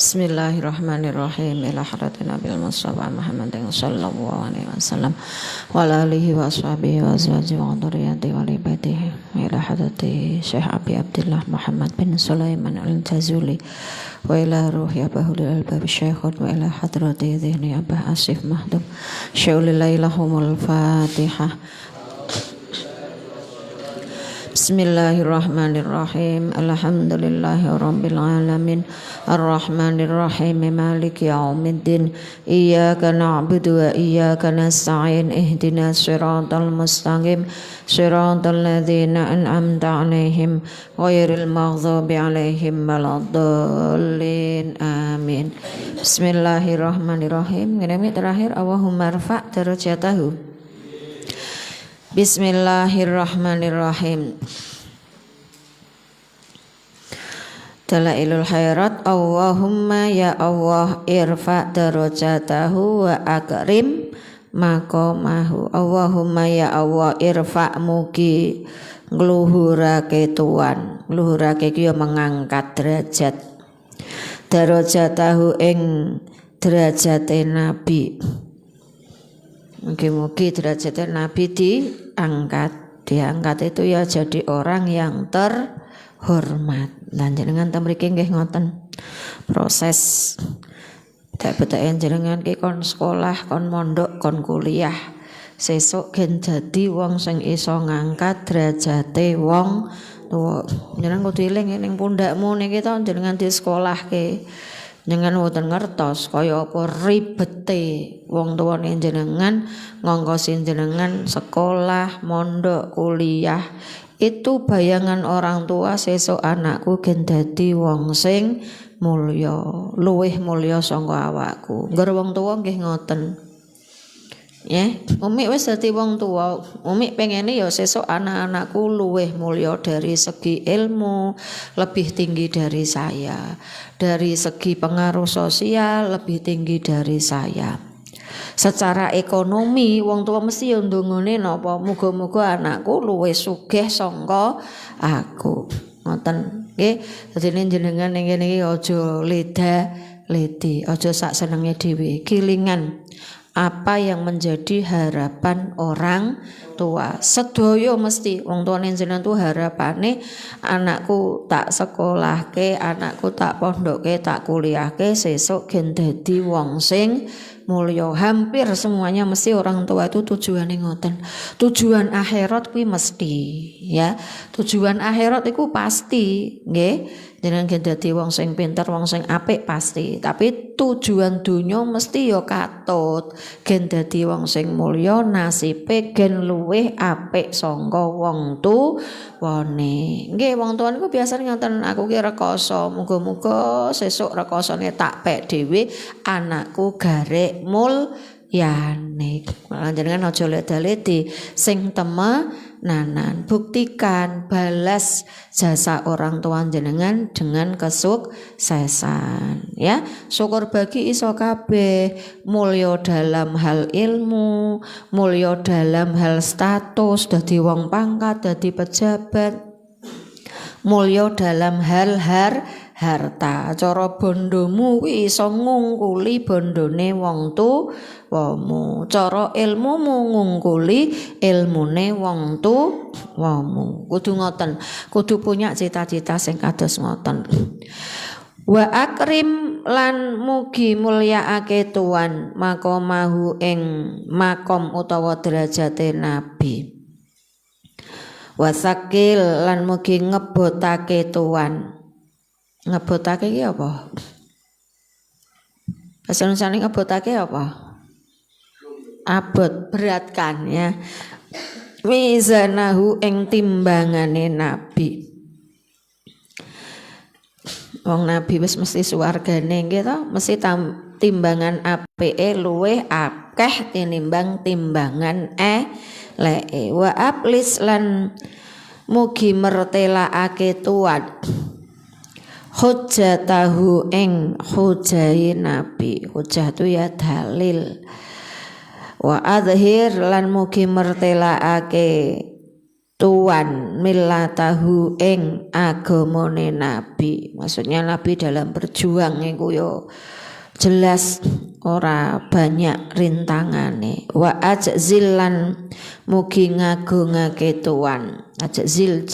Bismillahirrahmanirrahim. Ila hadratin Nabil Mustafa Muhammadin sallallahu alaihi wasallam wa ala alihi wa ashabihi wa azwajihi wa dhurriyyatihi wa li baitihi. Ila hadrati Syekh Abi Abdullah Muhammad bin Sulaiman Al-Jazuli wa ila ruhi Abahul Albab Syekhun wa ila hadrati dhihni Abah Asif Mahdum syaulillailahumul Fatihah. Bismillahirrahmanirrahim. Alhamdulillahirabbil alamin. Arrahmanirrahim. Maliki yaumiddin. Iyyaka na'budu wa iyyaka nasta'in. Ihdinas siratal mustaqim. Siratal ladzina an'amta 'alaihim ghairil maghdubi 'alaihim waladdallin. Amin. Bismillahirrahmanirrahim. Ini terakhir Allahumma rfa' darajatahu. Bismillahirrahmanirrahim. Dalailul khairat. Allahumma ya Allah irfa' darajatahu wa akrim maqamahu. Allahumma ya Allah irfa' mugi ngluhurake tuan. Ngluhurake ki ya mengangkat derajat. Darajatahu ing derajate Nabi. Mugi-mugi derajatnya Nabi diangkat. Diangkat itu ya jadi orang yang terhormat. Lan jenengan temriki nggih ngoten. Proses bedak-bedaken jenengan ki kon sekolah, kon mondok, kon kuliah. Sesuk gen dadi wong sing iso ngangkat derajate wong tuwa. Jenengan kudu eling ning pundakmu niki to jenengan di sekolahke. Jangan mboten ngertos kaya apa ribete wong tuwane jenengan ngongkosin jenengan sekolah, mondok, kuliah. Itu bayangan orang tua sesuk anakku gen dadi wong sing mulya, luwih mulya saka awakku. Ngger wong tuwa nggih ngoten. Ya, Umi wis dadi wong tua. Umi pengene ya sesuk anak-anakku luwih mulya dari segi ilmu, lebih tinggi dari saya. Dari segi pengaruh sosial lebih tinggi dari saya. Secara ekonomi wong tua mesti yo ndongone napa muga-muga anakku luwih sugih saka aku. Ngoten nggih. Dadi jenengan ning kene iki aja leda-ledi, aja sak senenge dhewe. Kilingan apa yang menjadi harapan orang tua. Sedaya mesti wong tuane jenengan tuh harapane anakku tak sekolahke, anakku tak pondokke, tak kuliahke sesuk gen dadi wong sing mulya. Hampir semuanya mesti orang tua itu tujuane ngoten. Tujuan akhirat kuwi mesti, ya. Tujuan akhirat iku pasti, nggih. Jenengan gen dadi wong sing pinter, wong sing apik pasti. Tapi tujuan dunya mesti ya katut gen dadi wong sing mulya, nasibe gen luwih apik saka wong tuwane. Nggih, wong tuwa niku biasane ngoten, aku ki rekoso, muga-muga sesuk rekosone tak pek dhewe, anakku garek mulyane. Lan jenengan aja leda-ledi, sing temenanan. Buktikan, balas jasa orang tua jenengan dengan kesuksesan, ya. Syukur bagi iso kabeh, mulya dalam hal ilmu, mulya dalam hal status, dadi wong pangkat, dadi pejabat, mulya dalam hal harta. Cara bondomu kuwi iso ngungkuli bondone wong tuwamu. Cara ilmumu ngungkuli ilmune wong tuwamu. Kudu ngoten. Kudu punya cita-cita sing kados ngoten. Wa akrim lan mugi mulyaake tuan maqamahu ing makom utawa derajate Nabi. Wasakil lan mugi ngebotake tuan. Ngebotake iki apa? Bahasa Indonesia ngebotake apa? Abot, beratkan, ya. Mizanahu ing timbangane Nabi. Wong Nabi wis mesti suwargane nggih to, mesti timbangan apike luwih akeh tinimbang timbangan eleke. Wa ablis lan mugi mertelaake tuan hujjatahu ing hujjahe Nabi. Hujjah itu ya dalil. Wa adhir lan mugi mertelaake tuan millatahu ing agamane nabi. Maksudnya nabi dalam berjuang iku yo jelas ora banyak rintangane. Wa ajzilan mugi ngagungake tuan. Ajzil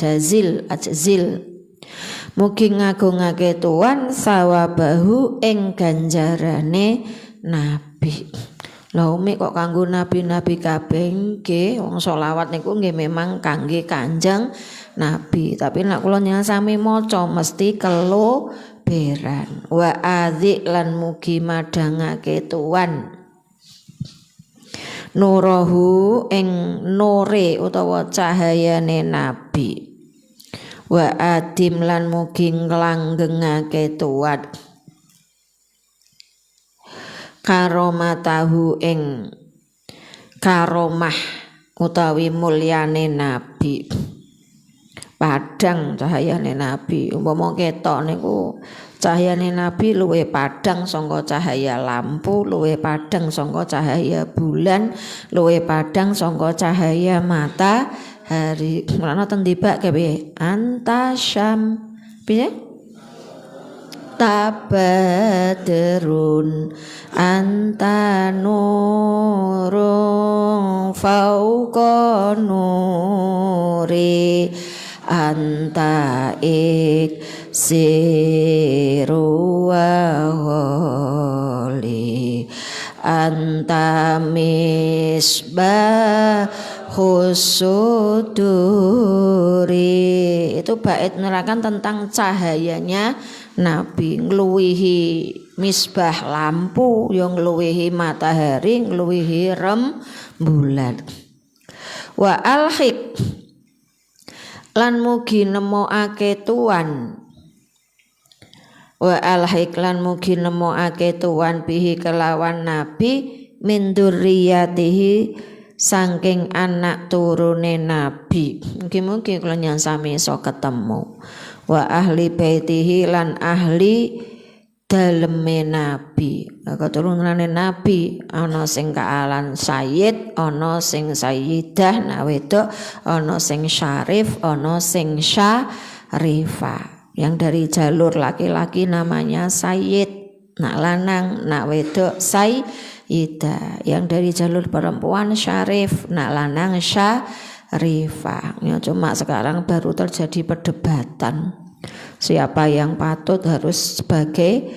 mugi ngagungake tuan sawabahu ing ganjarane nabi. Lah umi kok kanggo nabi-nabi kabeh nggih wong selawat niku nggih memang kangge Kanjeng Nabi, tapi nek kula nyen sami maca mesti keloberan. Wa adzik lan mugi madhangake tuan nurahu ing nure utawa cahayane nabi. Wa adim lan mugi nglanggengake tuan karomatahu ing karomah utawi mulyane nabi. Padang cahayane nabi, umpama ketok niku cahayane nabi luwih padang sangka cahaya lampu, luwih padang sangka cahaya bulan, luwih padang sangka cahaya matahari. Mulane ten tibak kepiye? Antasyam piye? Tabadrun anta nurung fauqa nuri anta iksiru wa ghali anta misbah khusuduri. Itu bait menerangkan tentang cahayanya nabi, ngluwihi misbah lampu, yang ngluwihi matahari, ngluwihi rembulan. Wa alhik lan mugi nemokake tuan. Wa alhik lan mugi nemokake tuan bihi kelawan nabi min dzurriyyatihi saking anak turune nabi. Mugi-mugi kula nyen sami iso ketemu. Wa ahli baitihi lan ahli daleme nabi. Keturunane nabi ana sing kaalan sayyid, ana sing sayyidah nak wedok, ana sing syarif, ana sing syarifah. Yang dari jalur laki-laki namanya sayyid, nak lanang, nak wedok sayyidah. Yang dari jalur perempuan syarif, nak lanang syarifah. Ya, cuma sekarang baru terjadi perdebatan siapa yang patut harus sebagai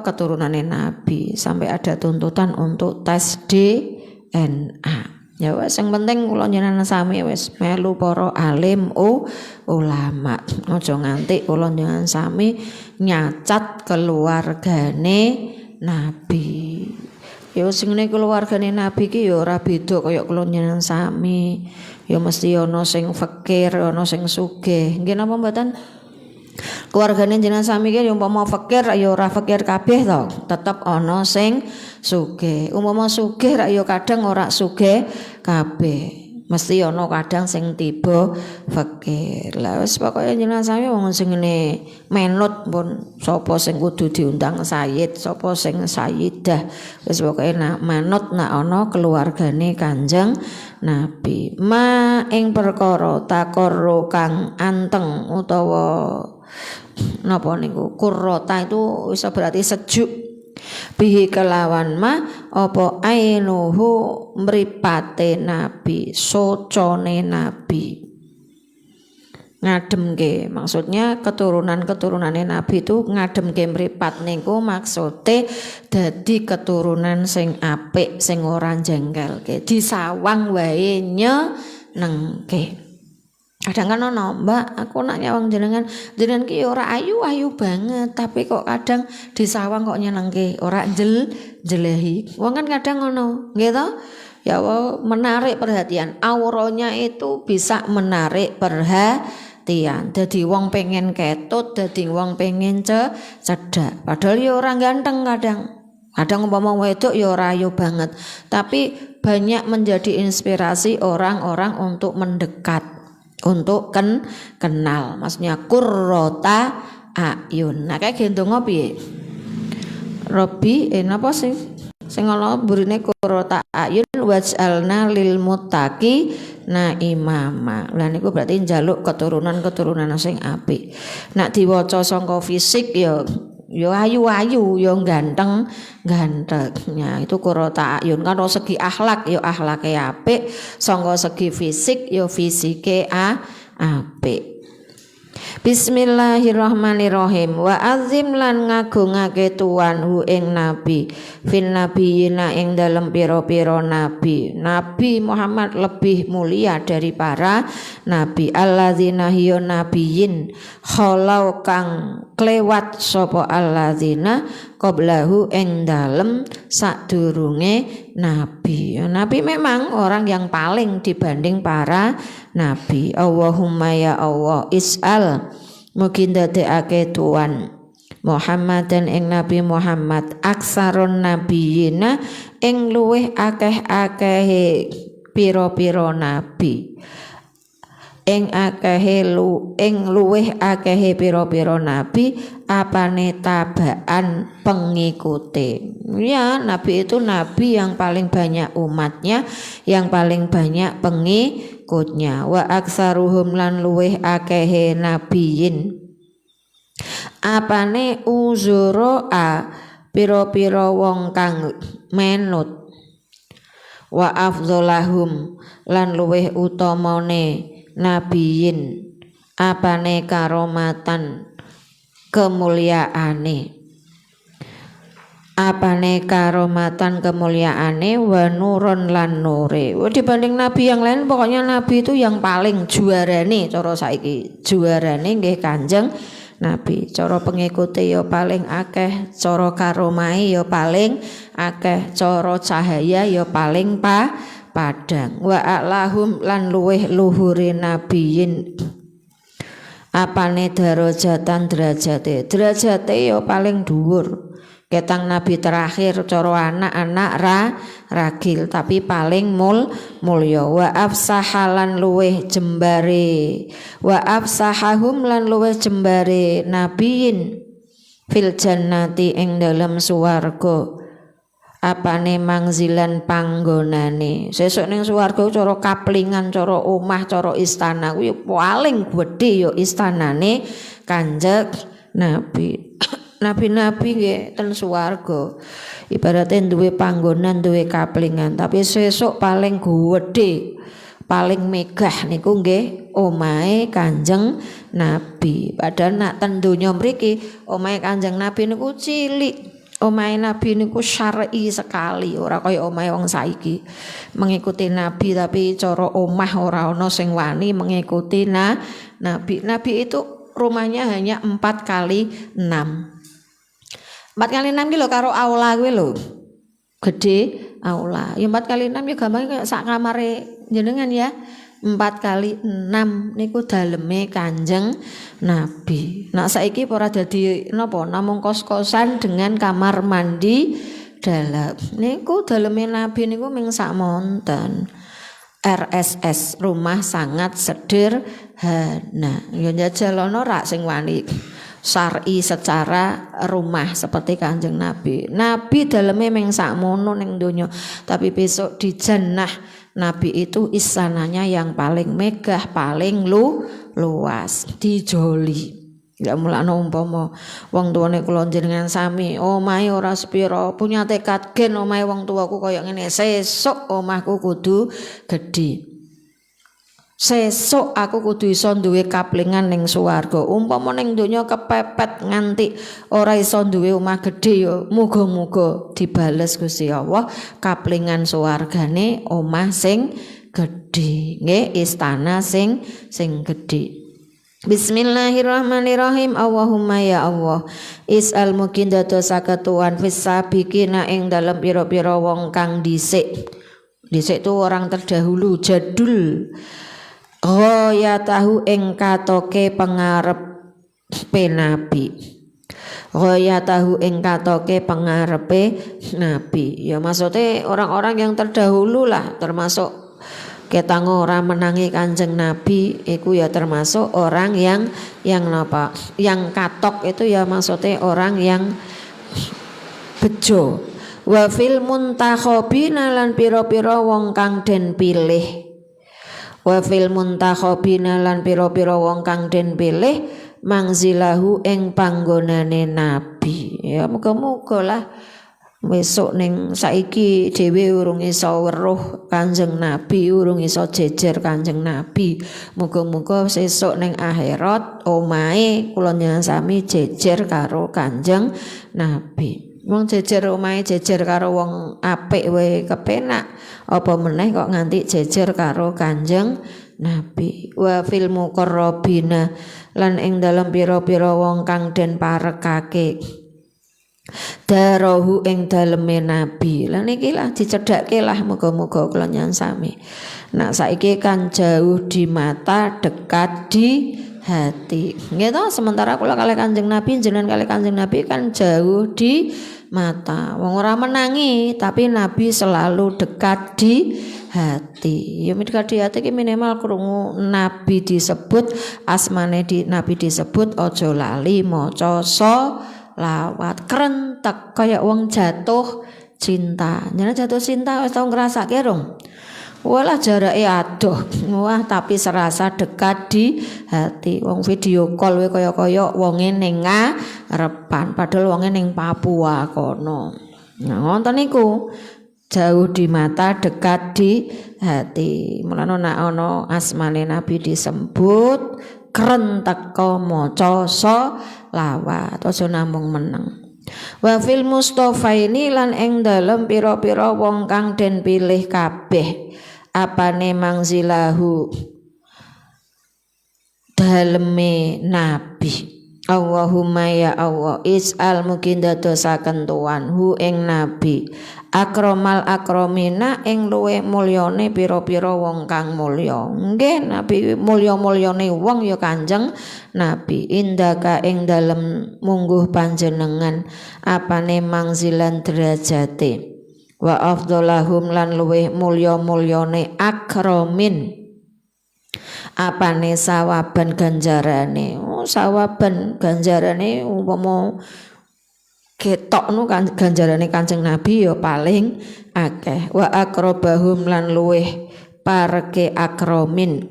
keturunannya nabi, sampai ada tuntutan untuk tes DNA. Ya wes yang penting kula njenengan sami wes melu para alim ulama. Aja nganti kula njenengan sami nyacat keluargane nabi. Ya sing ngene keluargane nabi ki ya ora beda kaya kula njenengan sami. Ya mesti ana sing fakir, ana sing sugih. Nggih napa mboten? Keluargane jenengan sami ki umpama fakir ya ora fakir kabeh to, tetep ana sing sugih. Umpama sugih ra ya kadang ora sugih kabeh. Mesti ana kadang sing tiba fakir. Lah wis pokoke jenengan sami wong sing ngene menut pun sapa sing kudu diundang sayyid, sapa sing sayyidah. Wis pokoke manut nak ana keluargane Kanjeng Nabi. Ma ing perkara takorro kang anteng utawa napa niku kurrota itu bisa berarti sejuk. Bihi kelawan ma apa ainuhu mripate nabi, socone nabi. Ngademke, maksudnya keturunan-keturunane nabi itu ngademke mripat niku maksude dadi keturunan sing apik, sing ora jengkelke, disawang wae nyenengke. Kadang kan ono, Mbak, aku nak nyawang jenengan ki ora ayu banget, tapi kok kadang disawang kok nyenengke, ora jelehi. Wong kan kadang ono, nggih to? Ya menarik perhatian. Auranya itu bisa menarik perhatian. Dadi wong pengen ketut, dadi wong pengen cedak. Padahal ya ora ganteng kadang. Kadang umpama wedok ya ora ayu banget, tapi banyak menjadi inspirasi orang-orang untuk mendekat. Untuk kenal, maksudnya kurrota ayun. Nah kayak gendongo piye? Robi napa sing ana burine kurrota ayun waj'alna lil muttaqi na imama. Lah niku berarti njaluk keturunan sing apik. Nek diwaca sangka fisik ya ayu-ayu, ya ganteng. Ya itu qurrata ayun. Karo segi akhlak ya akhlake apik, sangka segi fisik ya fisike apik. Bismillahirrahmanirrahim. Wa azim lan ngagungake tuan hu ing nabi fil nabiyina ing dalem pira-pira nabi. Nabi Muhammad lebih mulia dari para nabi. Alladzina hiya nabiyin khalau kang klewat sapa alladzina qablahu ing dalem sadurunge nabi. Nabi memang orang yang paling dibanding para nabi. Allahumma ya Allah is'al mugi ndadekake tuan Muhammad dan ing Nabi Muhammad aksarun nabiyina ing luweh akeh-akehe pira-pira nabi. Ing luweh akehe pira-pira nabi apane tabaan pengikute. Ya, nabi itu nabi yang paling banyak umatnya, yang paling banyak pengikutnya. Wa aksaruhum lan luweh akehe nabiyin apane uzura pira-pira wong kang menut. Wa afdhalahum lan luweh utamane nabiyin apane karomatan kemuliaane wa nurun lan nure. Dibanding nabi yang lain pokoknya nabi itu yang paling juarane cara saiki juarane nggih Kanjeng Nabi. Cara pengikute ya paling akeh, cara karomahe ya paling akeh, cara cahaya ya paling padang. Wa a'lahum lan luweh luhure nabiyin apane darajatan derajate ya paling dhuwur. Ketang nabi terakhir cara anak-anak ragil tapi paling mulya. Wa afsahalan luweh jembare wa afsahahum lan luweh jembare nabiyin fil jannati ing dalem swarga apane mangzilan panggonane. Sesuk ning swarga cara kaplingan, cara omah, cara istana kuwi paling gedhe ya istanane Kanjeng Nabi. Nabi-nabi nggih ten swarga ibarate duwe panggonan, duwe kaplingan, tapi sesuk paling gedhe, paling megah niku nggih omahe Kanjeng Nabi. Padahal nak ten donya mriki omahe Kanjeng Nabi niku cilik. Omahe Nabi niku syar'i sekali, ora kaya omahe wong saiki. Mengikuti Nabi tapi cara omah ora ana sing wani mengikuti Nabi. Nabi itu rumahnya hanya 4x6. 4x6 ki lho karo aula kuwi lho. Gede aula. Ya 4x6 ya gampang kayak sak kamare jenengan ya. 4x6 niku daleme Kanjeng Nabi. Nah saiki ora dadi napa namung kos-kosan dengan kamar mandi dalam. Niku daleme Nabi niku ming sak monten. RSS rumah sangat sederhana. Ya njajalono rak sing wani syar'i secara rumah seperti Kanjeng Nabi. Nabi daleme ming sakmono ning donya, tapi besok di jannah Nabi itu istananya yang paling megah, paling luas, dijoli. Ya mulane umpama wong tuane kula jenengan sami omahe ora sepira, punya tekad gen omahe wong tuaku kaya ngene, sesuk omahku kudu gedhe. Sesuk aku kudu iso duwe kaplingan ning swarga. Umpama ning donya kepepet nganti ora iso duwe omah gedhe ya muga-muga dibales Gusti Allah kaplingan swargane omah sing gedhe, nggih istana sing gedhe. Bismillahirrahmanirrahim. Allahumma ya Allah is'al mungkin dadosake tuan fis sabiqina ing dalem pira-pira wong kang dhisik. Dhisik itu orang terdahulu, jadul. Ghayatahu ing katoke pangarep Nabi. Ghayatahu ing katoke pangarepe Nabi. Ya maksudnya orang-orang yang terdahulu lah, termasuk ketang ora menangi Kanjeng Nabi iku ya termasuk orang yang napa? Yang katok itu ya maksudnya orang yang bejo. Wa fil muntakhabina lan pira-pira wong kang den pilih. wa fil muntakhabina lan pira-pira wong kang den pilih mangzilahu ing panggonane nabi. Ya muga-muga lah besok ning saiki dhewe urung iso weruh Kanjeng Nabi, urung iso jejer Kanjeng Nabi. Muga-muga sesuk ning akhirat omahe kula njenengan sami jejer karo Kanjeng Nabi. Wong jejer omahe jejer karo wong apik wae kepenak, apa meneh kok nganti jejer karo Kanjeng Nabi. Wa fil muqarrabina lan ing dalem pira-pira wong kang den parekake darahu ing daleme nabi. Lah niki lah dicedhakke lah muga-muga kula nyan sami. Nah saiki kan jauh di mata, dekat di hati. Nggih to, sementara kula kalih Kanjeng Nabi, jenengan kalih Kanjeng Nabi kan jauh di mata. Wong ora menangi, tapi Nabi selalu dekat di hati. Ya dekat di hati ki minimal krungu Nabi disebut, asmane Nabi disebut, aja lali maca lawat kerentek kayak wong jatuh cinta. Jangan jatuh cinta wis tau ngrasake rong. Walah jarake adoh. Wah tapi serasa dekat di hati. Wong video call we kaya-kaya wonge ning ngarepan padahal wonge ning Papua kono. Nah ngoten niku. Jauh di mata, dekat di hati. Mulane nek ana asmane Nabi disebut keren teko maca lawat aja namung meneng. Wa fil mustofaini lan ing dalem pira-pira wong kang den pilih kabeh apane mangzilahu daleme nabi. Allahumma ya Allah is'al mungkin dadosaken tuan hu ing nabi akromal akromina ing luweh mulyane pira-pira wong kang mulya. Nggih nabi mulya-mulyane wong ya Kanjeng Nabi. Indaka ing dalem mungguh panjenengan apane mangzilan derajate wa afdhalahum lan luweh mulya-mulyane akromin apane sawaban ganjarane. Sawaban ganjarane umpama ketokno ganjarane Kanjeng Nabi ya paling akeh. Wa akrobahum lan luweh pareke akromin.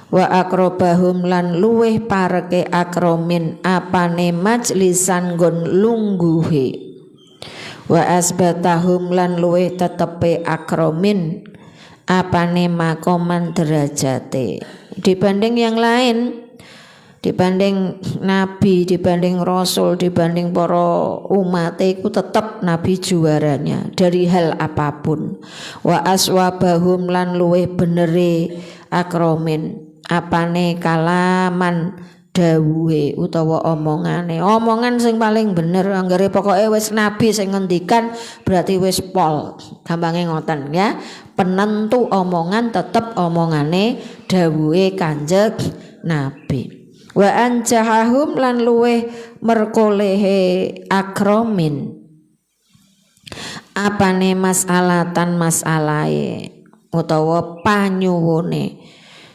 Wa akrobahum lan luweh pareke akromin apane majlisan nggon lungguhe. Wa asbatahum lan luweh tetepe akromin apane makoman derajate dibanding yang lain, dibanding nabi, dibanding rasul, dibanding para umat iku tetep nabi juaranya dari hal apapun. Wa aswabahum lan luweh benere akromin apane kalaman dawuhe utawa omongane, omongan sing paling bener anggere pokoke wis nabi sing ngendikan berarti wis pol. Gampange ngoten ya. Penentu omongan tetep omongane dawuhe Kanjeng Nabi. Wa anjahahum lan luweh merkolehe akromin apane masalatan masalahe utawa panyuwune.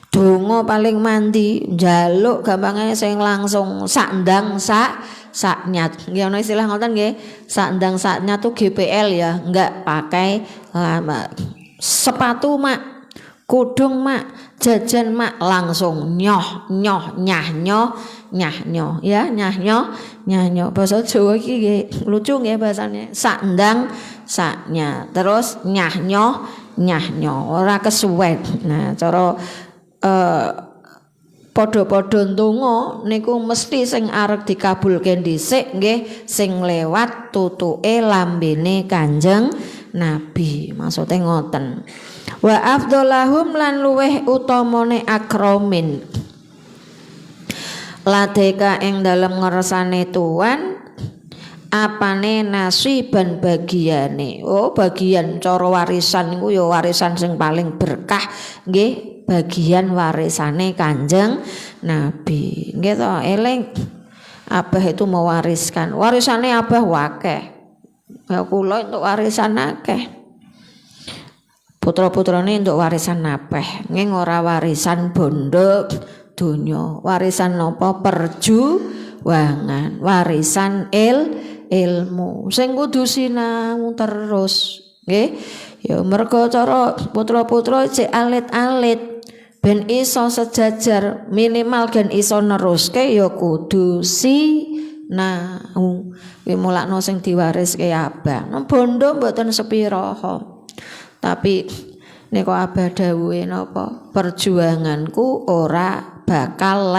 Donga paling mandi njaluk gampangane sing langsung sakndang saknyat. Nggih ana istilah ngoten nggih. Sakndang saknyat tuh GPL ya, enggak pakai lama. Sepatu mak, kudung mak, jajan mak langsung nyah nyoh ya nyah nyoh. Bahasa Jawa iki nggih lucu nggih bahasane. Sakndang saknyat. Terus nyah nyoh ora kesuwen. Nah, cara padha-padha ndonga niku mesti sing arep dikabulke dhisik nggih sing lewat tutuke lambene Kanjeng Nabi. Maksude ngoten. Wa afdhalahum lan luweh utamane akromin ladeka ing dalem ngersane tuan apane nasiban bagiane. Oh bagian cara warisan niku ya warisan sing paling berkah nggih bagian warisane Kanjeng Nabi. Nggih to eling Abah itu mewariskan. Warisane Abah wakeh. Ya kula untuk warisan akeh. Putra-putrane untuk warisan akeh. Nggih ora warisan bondo donya. Warisan napa perjuangan. Warisan ilmu sing kudu sinau terus nggih Ya mergo cara putra-putra cek alit-alit ben iso sejajar minimal gen iso neruske ya kudu sinau. Kuwi mulakno sing diwariske abah. Bondo mboten sepiraha. Tapi nek abah dawuhe napa? Perjuanganku ora bakal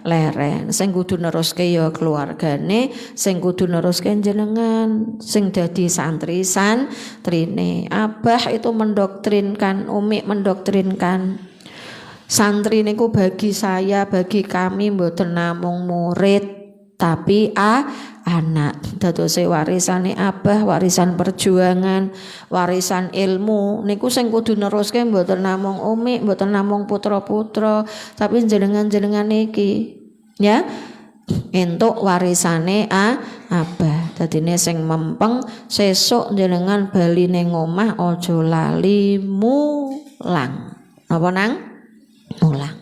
leren. Sing kudu neruske ya keluargane, sing kudu neruske jenengan, sing dadi santri santrine. Abah itu mendoktrinkan, Umi mendoktrinkan. Santri niku bagi saya, bagi kami mboten namung murid, tapi anak. Dadose warisane abah, warisan perjuangan, warisan ilmu. Niku sing kudu neruske mboten namung Umi, mboten namung putra-putra, tapi jenengan-jenengan iki. Ya. Entuk warisane abah. Dadine sing mempeng sesuk jenengan bali ning omah aja lali mulang. Napa nang? Mulang.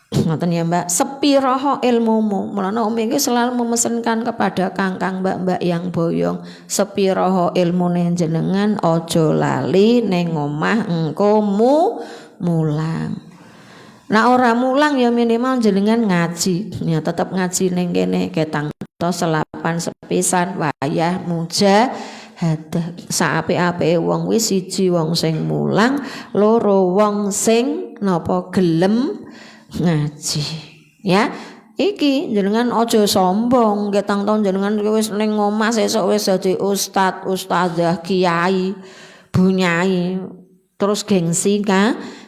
Ngoten ya Mbak, sepiraha ilmumu. Mulane Umi iki selalu memesankan kepada kakang mbak-mbak yang boyong, sepiraha ilmune jenengan aja lali ning omah engko mulang. Nah ora mulang ya minimal jenengan ngaji. Ya tetep ngaji ning kene ketang to selapan sepisan wayah mujahadah. Saapik-apike wong wis siji wong sing mulang, loro wong sing napa gelem ngaji. Ya iki jenengan aja sombong ketang to jenengan wis ning omah sesuk wis dadi ustad, ustadzah, kiai, bunyai terus gengsi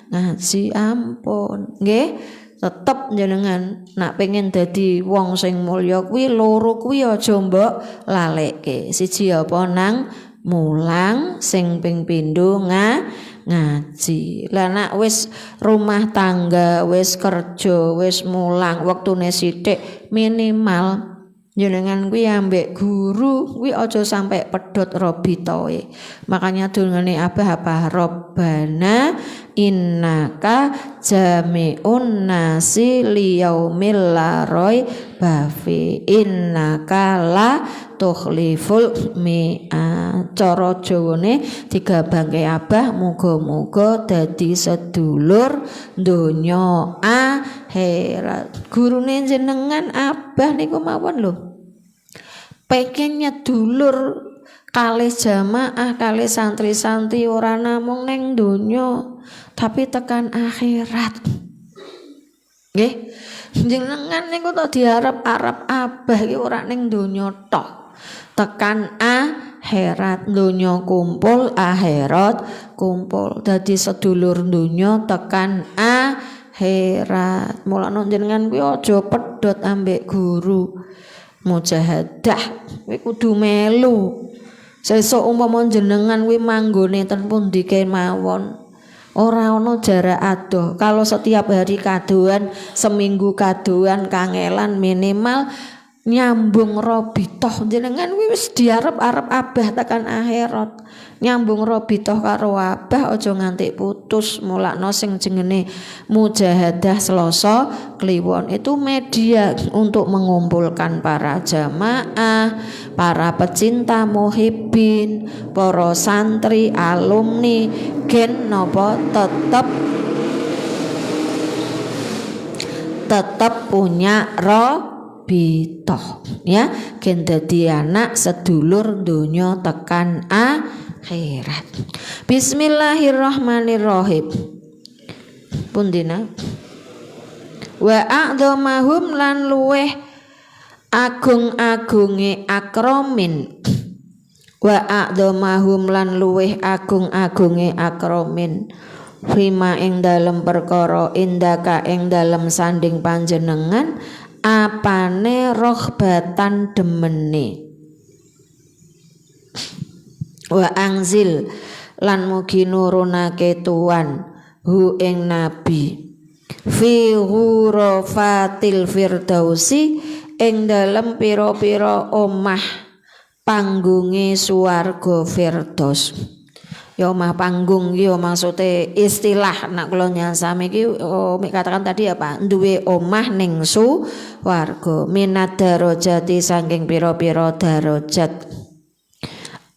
ngaji ampun nggih. Tetep jenengan nak pengen dadi wong sing mulya kuwi loro kuwi aja mbok lalekke. Siji apa nang mulang, sing ping pindho ngaji. Lah nak wis rumah tangga, wis kerja, wis mulang, wektune sithik minimal jenengan kuwi ambek guru kuwi aja sampai pedhot robitoe. Makanya dungane abah apa Robbana innaka jami'un nasi liyaumil la raiba fi innaka la tukhliful mi'ad. Cara Jawane digabangke abah muga-muga dadi sedulur donya akhirat. Gurune jenengan abah niku mawon lho. Pengennya dulur kalih jamaah kalih santri-santri ora namung ning donya tapi tekan akhirat. Nggih. Jenengan niku to diarep-arep abah iki ora ning donya tok. Tekan akhirat, donya kumpul, akhirat kumpul. Dadi sedulur donya tekan akhirat. Mulane jenengan kuwi aja pedhot ambek guru. Mujahadah kuwi kudu melu. Sesuk umpama jenengan kuwi manggone ten pundi kemawon ora ana jarak adoh. Kalau setiap hari kadoan, seminggu kadoan kangelan minimal nyambung robitoh jenengan kuwi wis diarep-arep abah tekan akhirat. Nyambung robitoh karo abah aja nganti putus. Mulakno sing jenenge mujahadah Selasa Kliwon itu media untuk mengumpulkan para jamaah, para pecinta muhibbin, para santri, alumni gen napa tetap punya robitoh ya, gen dadi anak sedulur donya tekan akhirat. Bismillahirrahmanirrahim. Pundina wa a'dhamahum lan luweh agung-agunge akromin. Wa a'dhamahum lan luweh agung-agunge akromin. Fima ing dalem perkara indaka ing dalem sanding panjenengan apane rohbatan demene. Wa angzil lan mugi nurunake tuan hu ing nabi fi ghurafatil firdausi ing dalem pira-pira omah panggunge swarga firdaus. Ya omah panggung iki maksude istilah nek kula nyasami iki katakan tadi apa duwe omah ning swarga minad darajati saking pira-pira darajat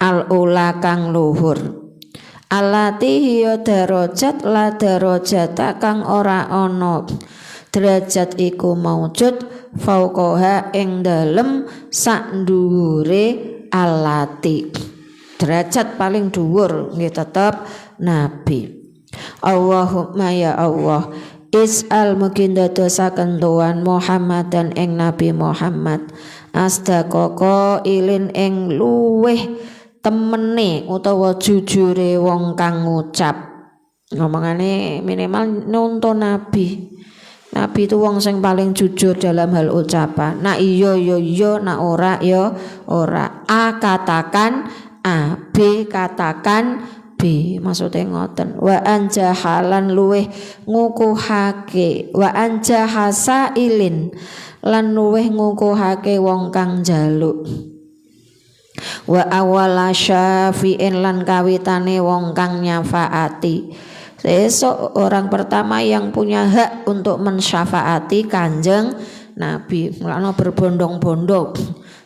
al ula kang luhur alati hiya darajat la darajata kang ora ana derajat iku maujud fauqaha ing dalem sak dhuwure alati. Derajat paling dhuwur nggih tetep nabi. Allahumma ya Allah is'al mugi ndadosaken tuan Muhammadan ing Nabi Muhammad asdaqaqa ilin ing luweh temene utawa jujure wong kang ngucap. Ngomongane minimal nuntun nabi. Nabi itu wong sing paling jujur dalam hal ucapan. Nak iya ya iya, nak ora ya ora. A katakan A, B katakan B. Maksudnya ngoten. Wa anjahalan luweh ngukuhake, wa anjahasa ilin lan luweh ngukuhake wong kang njaluk. Wa awala syafi'in lan kawitane wong kang nyafaati. Sesuk orang pertama yang punya hak untuk mensyafaati Kanjeng Nabi. Mulane berbondong-bondong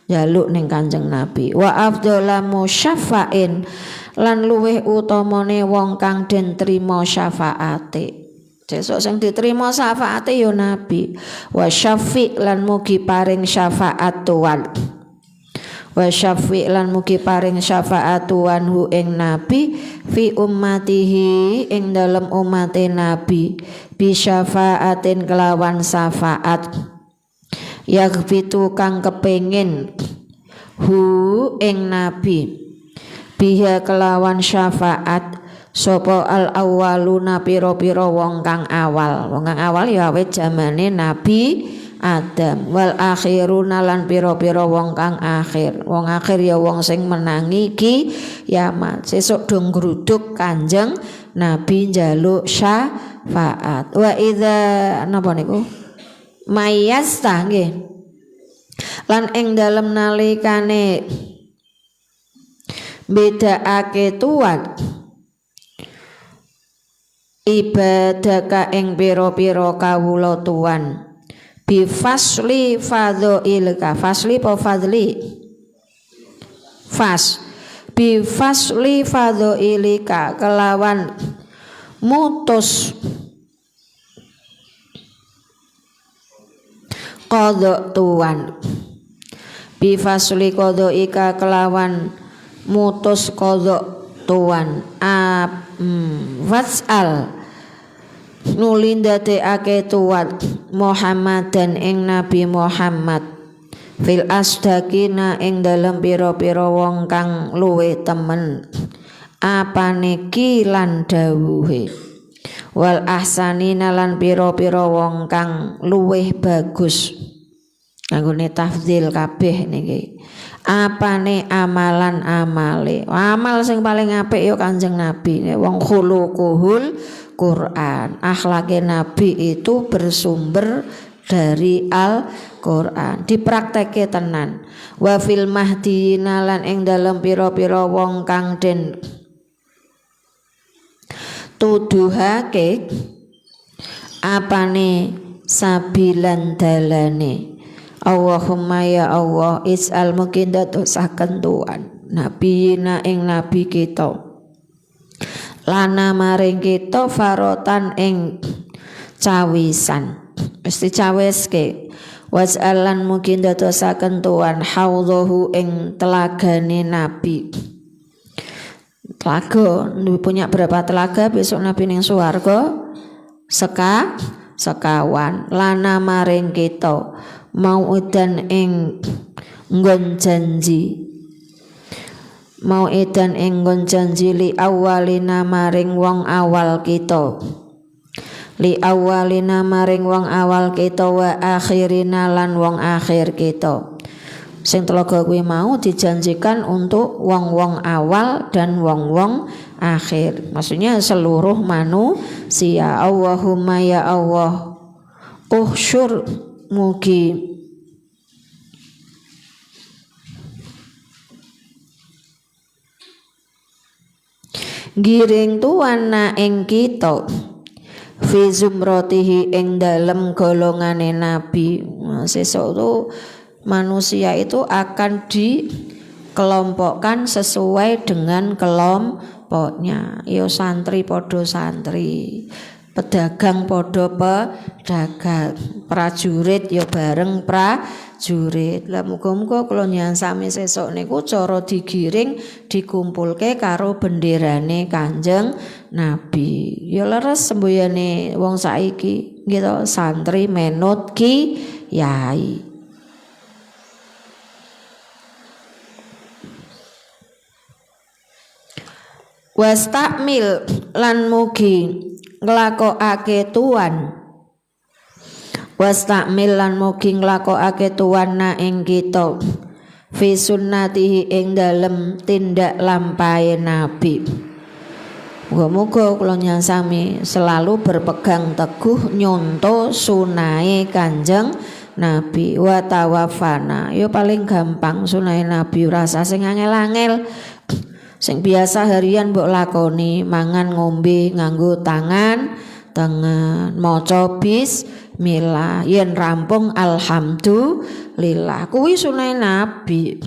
jaluk ning Kanjeng Nabi. Wa afdhala musyafa'in lan luweh utamane wong kang den trima syafaate. Sesuk sing diterima syafaate ya Nabi. Wa syafi' lan mugi paring syafaat tuan. Wa syafi' lan mugi paring syafaat tuan hu ing Nabi fi ummatihi ing dalem umate Nabi bi syafaatin kelawan syafaat yaghfitu kang kepengin hu ing Nabi biha kelawan syafaat sapa al awwaluna pira-pira wong kang awal. Wong kang awal ya awet zamane Nabi Adam wal akhiruna lan pira-pira wong kang akhir. Wong akhir ya wong sing menangi kiamat. Sesuk dong gruduk Kanjeng Nabi njaluk syafaat. Wa idza napa niku? Mayasta nggih. Lan ing dalem nalikane bedakake tuan ibadaka ing pira-pira kawula tuan bi fasli fadhailka. Fasli apa fadli? Fas bi fasli fadhailka kelawan mutus qadha tuan. Bi fasli qadhaika kelawan mutus qadha tuan. Was'al nuli ndadekake tuan Muhammadan ing Nabi Muhammad fil asdaqina ing dalem pira-pira wong kang luwih temen apane ki lan dawuhe wal ahsanina lan pira-pira wong kang luwih bagus. Anggone tafdzil kabeh niki. Apane amalan amale. Amal sing paling apik ya Kanjeng Nabi. Wong khuluquhul Quran. Akhlake Nabi itu bersumber dari Al-Quran. Dipraktekke tenan. Wa fil mahdiyina lan ing dalem pira-pira wong kang den tuduhake apane sabilan dalane. Allahumma ya Allah is'al mungkin dadosaken tuan nabiyina ing nabi kita lana maring kita farotan ing cawisan mesti cawiske was'alan mungkin dadosaken tuan haudhahu ing telagane nabi. Telaga punya berapa telaga besok nabi ning swarga? Sekawan. Lana maring kita mau edan ing nggon janji. Mau edan ing nggon janji li awalina maring wong awal kita. Li awalina maring wong awal kita wa akhirina lan wong akhir kita. Sing telaga kuwi mau dijanjikan untuk wong-wong awal dan wong-wong akhir. Maksudnya seluruh manusia. Allahumma ya Allah uhsyur mugi giring tuwana ing kita fi zumratihi ing dalem golongane nabi. Sesuk itu manusia itu akan dikelompokkan sesuai dengan poknya ya santri padha santri, pedagang padha pedagang, prajurit ya bareng prajurit. Lah muga-muga kula nyuwun sami sesuk niku cara digiring dikumpulke karo benderane Kanjeng Nabi. Ya leres sembuyane wong saiki gitu, santri menut Kyai. Wastakmil lan mugi nglakokake tuan. Wastakmil lan mugi nglakokake tuan na ing kita fi sunnatihi ing dalem tindak lampahe Nabi. Muga-muga kula nyuwun sami selalu berpegang teguh nyonto sunahe Kanjeng Nabi. Wa tawafana yo paling gampang sunahe Nabi, rasa sing angel-angel. Sing biasa harian mbok lakoni, mangan ngombe nganggo tangan maca bismillah, yen rampung alhamdulillah. Kuwi sunah Nabi.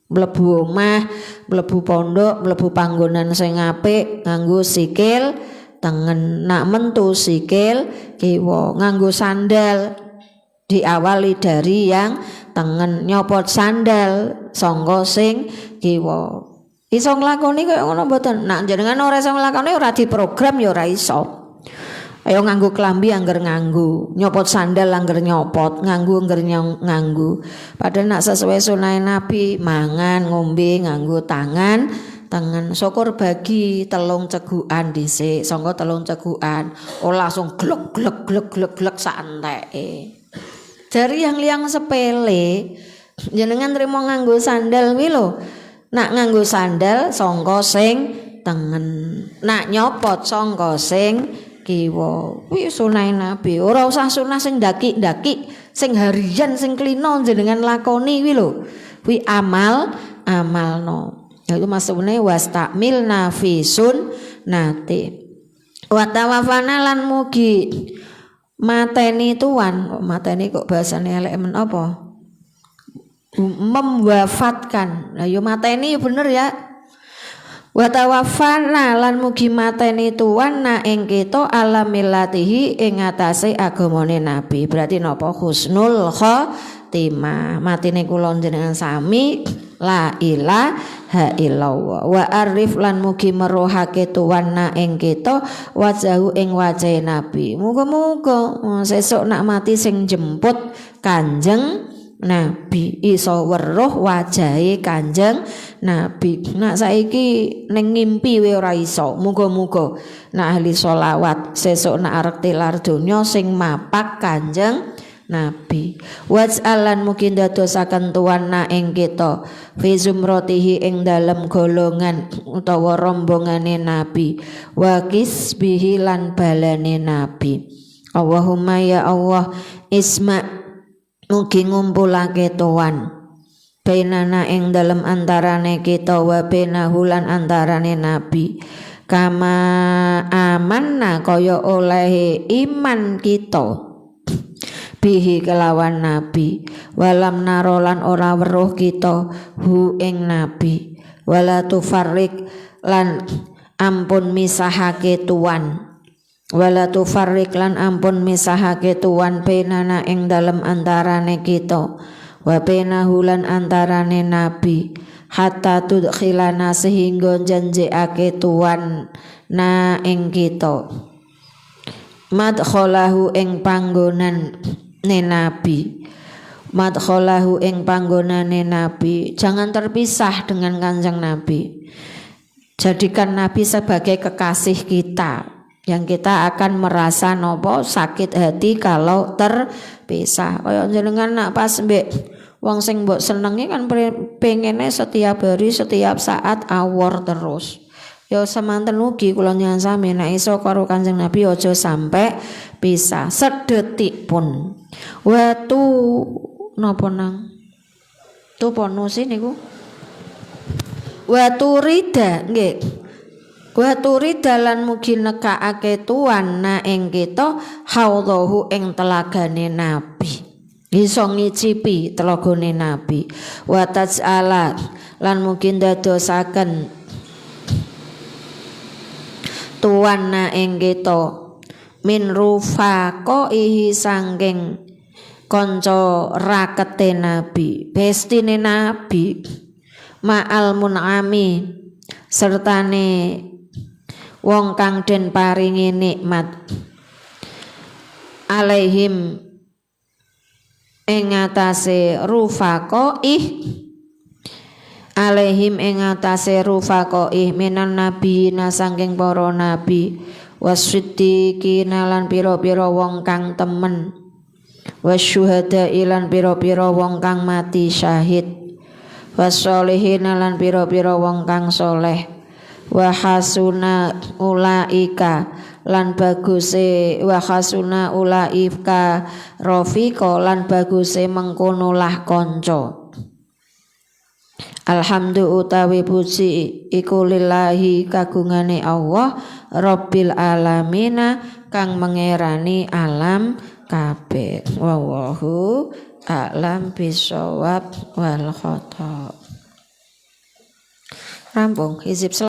Mlebu omah, mlebu pondok, mlebu panggonan sing apik nganggo sikil tengen, nak mentu sikil kiwa, nganggo sandal diawali dari yang tengen, nyopot sandal sangka sing kiwa. Iso nglakoni kaya ngono mboten? Nak jenengan ora iso nglakoni ora diprogram ya ora iso. Ayo nganggo klambi angger nganggo, nyopot sandal angger nyopot, nganggo angger nganggo. Padahal nak sesuai sunah Nabi, mangan ngombe nganggo tangan tengen. Syukur bagi telung cegukan dhisik, sangka telung cegukan. Ora langsung glek sak enteke. Dari yang liang sepele, jenengan trimo nganggo sandal kuwi lho. Nak nganggo sandal sangka sing tengen, nak nyopot sangka sing kiwa. Kuwi sunah Nabi. Ora usah sunah sing ndaki-ndaki, sing harian sing klina jenengan lakoni kuwi lho. Kuwi amalno. Itu maksudnya wastakmil nafisun nate. Wa tawafana lan mugi mateni tuan. Mateni kok bahasane elek men apa? Memwafatkan. Lah yo mateni bener ya. Wa tawaffana lan mugi mateni tuan na ing kita ala millatihi ing atase agamane Nabi. Berarti napa? Husnul khotimah. Matine kula jenengan sami la ilaha illallah. Wa arif lan mugi merohake tuan na ing kita wajahu ing wajahe Nabi. Muga-muga sesuk nak mati sing jemput Kanjeng Nabi, iso weruh wajahe Kanjeng Nabi. Nak saiki ning ngimpi we ora iso. Muga-muga nak ahli selawat sesuk nak arep tilar donya sing mapak Kanjeng Nabi. Waj'alan mungkin dadosaken tuwana ing kita fi zumratihi ing dalem golongan utawa rombongane Nabi, wa kisbihi lan balane Nabi. Allahumma ya Allah isma mugi ngumpulake tuan bainana ing dalem antarane kita wa bainahu lan antarane Nabi kama amanna kaya oleh iman kita bihi kelawan Nabi walam narolan ora weruh kita hu ing Nabi wala tufarrik lan ampun misahake tuan wala tufarrik lan ampun misahake tuan penana ing dalem antarane kita wa penahu lan antarane Nabi hatta tudkhilana sehingga janjekake tuan na ing kita madkhalahu ing panggonan Nabi madkhalahu ing panggonane Nabi. Jangan terpisah dengan Kanjeng Nabi, jadikan Nabi sebagai kekasih kita yang kita akan merasa nopo sakit hati kalau terpisah. Kaya jenengan nak pas mbek wong sing mbok senengi kan pengene setiap hari setiap saat awor terus. Ya semanten ugi kula nyuwun sami nek iso karo Kanjeng Nabi aja sampai pisah sedetik pun. Watu napa nang? Tu ponusi niku. Watu rida nggih. Wa turidalan mugi nekakake tuan na ing kita haudhahu ing telagane Nabi. Iso ngicipi telagane Nabi. Wa taj'ala lan mugi ndadosaken tuwana ing kita min rufaqaihi sangking kanca rakete nabi bestine nabi ma'al mun'ami sertane wong kang den paringi nikmat alaihim ing atase rufaqaih alaihim ing atase rufaqaih minan nabiyina sangking para nabi wasiddiqina lan pira-pira wong kang temen wasyuhada lan pira-pira wong kang mati syahid wasolihina lan pira-pira wong kang soleh wa hasuna ulaika lan baguse wa hasuna ulaika rafiqa lan baguse mengkono lah kanca. Alhamdu utawi puji iku lillahi kagungane Allah Rabbil alamina kang mengerani alam kabeh. Wallahu a'lam bishawab wal khata. Rampung hizib